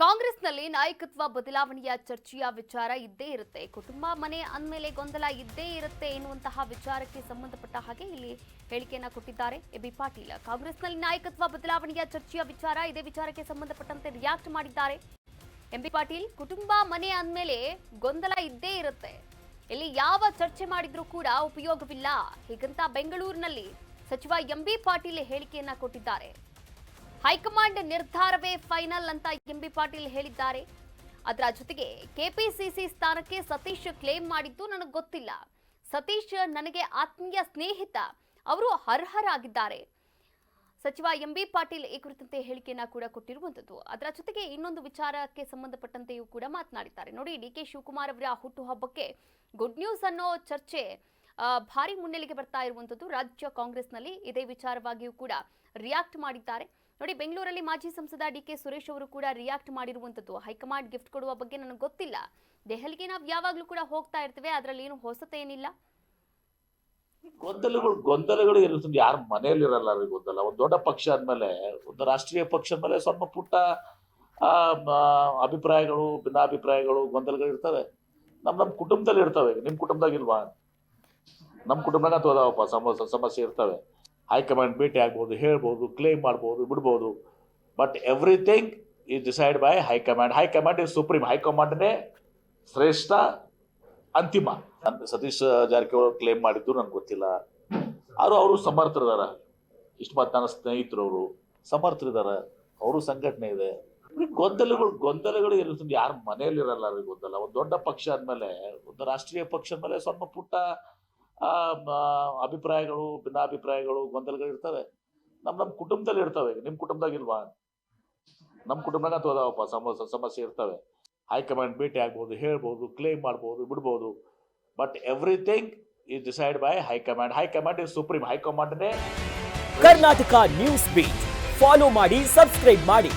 ಕಾಂಗ್ರೆಸ್ನಲ್ಲಿ ನಾಯಕತ್ವ ಬದಲಾವಣೆಯ ಚರ್ಚೆಯ ವಿಚಾರ ಇದ್ದೇ ಇರುತ್ತೆ. ಕುಟುಂಬ ಮನೆ ಅಂದಮೇಲೆ ಗೊಂದಲ ಇದ್ದೇ ಇರುತ್ತೆ ಎನ್ನುವಂತಹ ವಿಚಾರಕ್ಕೆ ಸಂಬಂಧಪಟ್ಟ ಹಾಗೆ ಇಲ್ಲಿ ಹೇಳಿಕೆಯನ್ನ ಕೊಟ್ಟಿದ್ದಾರೆ ಎಬಿ ಪಾಟೀಲ್. ಕಾಂಗ್ರೆಸ್ನಲ್ಲಿ ನಾಯಕತ್ವ ಬದಲಾವಣೆಯ ಚರ್ಚೆಯ ವಿಚಾರ ಇದೇ ವಿಚಾರಕ್ಕೆ ಸಂಬಂಧಪಟ್ಟಂತೆ ರಿಯಾಕ್ಟ್ ಮಾಡಿದ್ದಾರೆ ಎಂಬಿ ಪಾಟೀಲ್. ಕುಟುಂಬ ಮನೆ ಅಂದಮೇಲೆ ಗೊಂದಲ ಇದ್ದೇ ಇರುತ್ತೆ, ಇಲ್ಲಿ ಯಾವ ಚರ್ಚೆ ಮಾಡಿದ್ರೂ ಕೂಡ ಉಪಯೋಗವಿಲ್ಲ, ಹೀಗಂತ ಬೆಂಗಳೂರಿನಲ್ಲಿ ಸಚಿವ ಎಂಬಿ ಪಾಟೀಲ್ ಹೇಳಿಕೆಯನ್ನ ಕೊಟ್ಟಿದ್ದಾರೆ. ಹೈಕಮಾಂಡ್ ನಿರ್ಧಾರವೇ ಫೈನಲ್ ಅಂತ ಎಂಬಿ ಪಾಟೀಲ್ ಹೇಳಿದ್ದಾರೆ. ಅದರ ಜೊತೆಗೆ ಕೆಪಿಸಿಸಿ ಸ್ಥಾನಕ್ಕೆ ಸತೀಶ್ ಕ್ಲೇಮ್ ಮಾಡಿದ್ದು ನನಗೆ ಗೊತ್ತಿಲ್ಲ, ಸತೀಶ್ ನನಗೆ ಆತ್ಮೀಯ ಸ್ನೇಹಿತ, ಅವರು ಅರ್ಹರಾಗಿದ್ದಾರೆ. ಸಚಿವ ಎಂಬಿ ಪಾಟೀಲ್ ಈ ಕುರಿತಂತೆ ಹೇಳಿಕೆಯನ್ನ ಕೂಡ ಕೊಟ್ಟಿರುವಂತದ್ದು. ಅದರ ಜೊತೆಗೆ ಇನ್ನೊಂದು ವಿಚಾರಕ್ಕೆ ಸಂಬಂಧಪಟ್ಟಂತೆಯೂ ಕೂಡ ಮಾತನಾಡಿದ್ದಾರೆ. ನೋಡಿ, ಡಿಕೆ ಶಿವಕುಮಾರ್ ಅವರ ಹುಟ್ಟುಹಬ್ಬಕ್ಕೆ ಗುಡ್ ನ್ಯೂಸ್ ಅನ್ನೋ ಚರ್ಚೆ ಭಾರಿ ಮುನ್ನೆಲೆಗೆ ಬರ್ತಾ ಇರುವಂತದ್ದು. ರಾಜ್ಯ ಕಾಂಗ್ರೆಸ್ನಲ್ಲಿ ಇದೇ ವಿಚಾರವಾಗಿಯೂ ಕೂಡ ರಿಯಾಕ್ಟ್ ಮಾಡಿದ್ದಾರೆ. ನೋಡಿ, ಬೆಂಗಳೂರಲ್ಲಿ ಮಾಜಿ ಸಂಸದ ಡಿಕೆ ಸುರೇಶ್ ಅವರು ಕೂಡ ರಿಯಾಕ್ಟ್ ಮಾಡಿರುವಂತದ್ದು. ಹೈಕಮಾಂಡ್ ಗಿಫ್ಟ್ ಕೊಡುವ ಬಗ್ಗೆ ನನಗೆ ಗೊತ್ತಿಲ್ಲ, ದೆಹಲಿಗೆ ನಾವು ಯಾವಾಗಲೂ ಕೂಡ ಹೋಗ್ತಾ ಇರ್ತೇವೆ, ಅದರಲ್ಲಿ ಏನು ಹೊಸತೇನಿಲ್ಲ. ಗೊಂದಲಗಳು ಇರುತ್ತೆ, ಯಾರ ಮನೆಯಲ್ಲಿ ಇರಲ್ಲ ಗೊಂದಲ. ಒಂದು ದೊಡ್ಡ ಪಕ್ಷ ಆದ್ಮೇಲೆ, ಒಂದು ರಾಷ್ಟ್ರೀಯ ಪಕ್ಷ ಮೇಲೆ ಸ್ವಲ್ಪ ಪುಟ್ಟ ಅಭಿಪ್ರಾಯಗಳು, ಭಿನ್ನಾಭಿಪ್ರಾಯಗಳು, ಗೊಂದಲಗಳು ಇರ್ತವೆ. ನಮ್ಮ ಕುಟುಂಬದಲ್ಲಿ ಇರ್ತವೆ. ನಿಮ್ ಕುಟುಂಬದಾಗ ಇಲ್ವಾ? ನಮ್ಮ ಕುಟುಂಬದಾಗ ತೋದವಪ್ಪ ಸಮಸ್ಯೆ ಇರ್ತವೆ. ಹೈಕಮಾಂಡ್ ಭೇಟಿ ಆಗ್ಬೋದು, ಹೇಳ್ಬೋದು, ಕ್ಲೇಮ್ ಮಾಡ್ಬೋದು, ಬಿಡ್ಬೋದು. But everything is decide by high command. High command is supreme. ಹೈಕಮಾಂಡ್ನೇ ಶ್ರೇಷ್ಠ, ಅಂತಿಮ. ಸತೀಶ್ ಜಾರಕಿಹೊಳಿ ಕ್ಲೇಮ್ ಮಾಡಿದ್ದು ನನಗೆ ಗೊತ್ತಿಲ್ಲ. ಅವರು ಸಮರ್ಥರಿದಾರ. ಇಷ್ಟು ಮಾತು ನನ್ನ ಸ್ನೇಹಿತರು, ಅವರು ಸಮರ್ಥರಿದಾರ, ಅವರು ಸಂಘಟನೆ ಇದೆ. ಗೊಂದಲಗಳು ಇರುತ್ತೆ, ಯಾರ ಮನೆಯಲ್ಲಿ ಇರಲ್ಲ ಗೊಂದಲ. ಒಂದು ದೊಡ್ಡ ಪಕ್ಷ ಆದ್ಮೇಲೆ, ಒಂದು ರಾಷ್ಟ್ರೀಯ ಪಕ್ಷ ಮೇಲೆ ಸ್ವಲ್ಪ ಪುಟ್ಟ ಅಭಿಪ್ರಾಯಗಳು, ಭಿನ್ನಾಭಿಪ್ರಾಯಗಳು, ಗೊಂದಲಗಳು ಇರ್ತವೆ. ನಮ್ಮ ಕುಟುಂಬದಲ್ಲಿ ಇರ್ತವೆ. ನಿಮ್ ಕುಟುಂಬದಾಗ ಇಲ್ವಾ? ನಮ್ಮ ಕುಟುಂಬದಾಗ ತೋದವಪ್ಪ ಸಮಸ್ಯೆ ಇರ್ತವೆ. ಹೈಕಮಾಂಡ್ ಭೇಟಿ ಆಗ್ಬೋದು, ಹೇಳ್ಬೋದು, ಕ್ಲೇಮ್ ಮಾಡ್ಬೋದು, ಬಿಡ್ಬೋದು. But everything is decide by high command. High command is supreme. ಹೈಕಮಾಂಡ್ನೇ. ಕರ್ನಾಟಕ ನ್ಯೂಸ್ ಬೀಟ್ ಫಾಲೋ ಮಾಡಿ, ಸಬ್ಸ್ಕ್ರೈಬ್ ಮಾಡಿ.